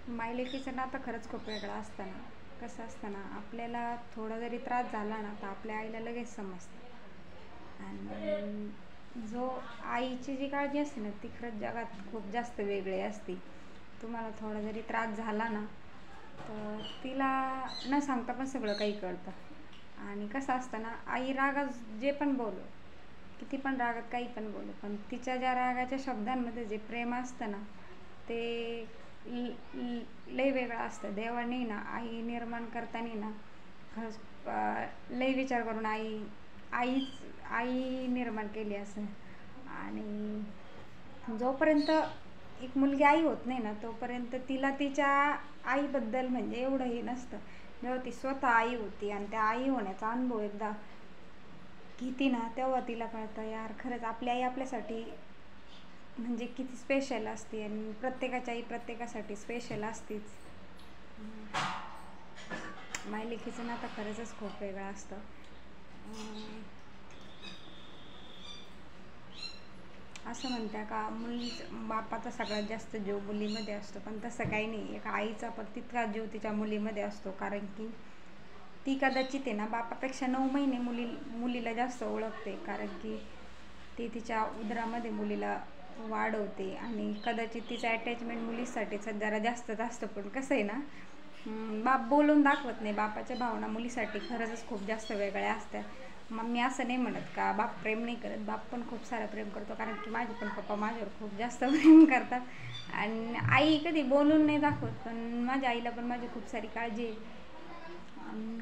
मायलेकीचं नातं खरंच खूप वेगळं असतं ना. कसं असतं ना, आपल्याला थोडा जरी त्रास झाला ना, तर आपल्या आईला लगेच समजतं. आणि जो आईची जी काळजी असते ना, ती खरंच जगात खूप जास्त वेगळी असते. तुम्हाला थोडा जरी त्रास झाला ना, तर तिला न सांगता पण सगळं काही कळतं. आणि कसं असतं ना, आई रागात जे पण बोलू, किती पण रागात काही पण बोलू, पण तिच्या ज्या रागाच्या शब्दांमध्ये जे प्रेम असतं ना, ते लय वेगळं असतं. देवाने ना आई निर्माण करताना ना खरंच लय विचार करून आई निर्माण केली असं. आणि जोपर्यंत एक मुलगी आई होत नाही ना, तोपर्यंत तिला तिच्या आईबद्दल म्हणजे एवढंही नसतं. जेव्हा ती स्वतः आई होती आणि त्या आई होण्याचा अनुभव एकदा घेते ना, तेव्हा तिला कळतं यार खरंच आपली आई आपल्यासाठी म्हणजे किती स्पेशल असते. आणि प्रत्येकाची आई प्रत्येकासाठी स्पेशल असतेच. मायलेकीचं नातं खरंच खूप वेगळं असतं. असं म्हणत्या का बापाचा सगळ्यात जास्त जीव मुलीमध्ये असतो, पण तसं काही नाही. एका आईचा पण तितका जीव तिच्या मुलीमध्ये असतो, कारण की ती कदाचित आहे ना बापापेक्षा 9 महिने मुलीला जास्त ओळखते, कारण की ती तिच्या उदरामध्ये मुलीला वाढवते. आणि कदाचित तिचं अटॅचमेंट मुलीसाठीच जरा जास्तच असतं. पण कसं आहे ना, बाप बोलून दाखवत नाही. बापाच्या भावना मुलीसाठी खरंच खूप जास्त वेगळ्या असतात. मग मी असं नाही म्हणत का बाप प्रेम नाही करत, बाप पण खूप सारं प्रेम करतो, कारण की माझे पण पप्पा माझ्यावर खूप जास्त प्रेम करतात. आणि आई कधी बोलून नाही दाखवत, पण माझ्या आईला पण माझी खूप सारी काळजी आहे.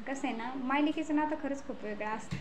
कसं आहे ना, मायलेकीचं नातं खरंच खूप वेगळं असतं.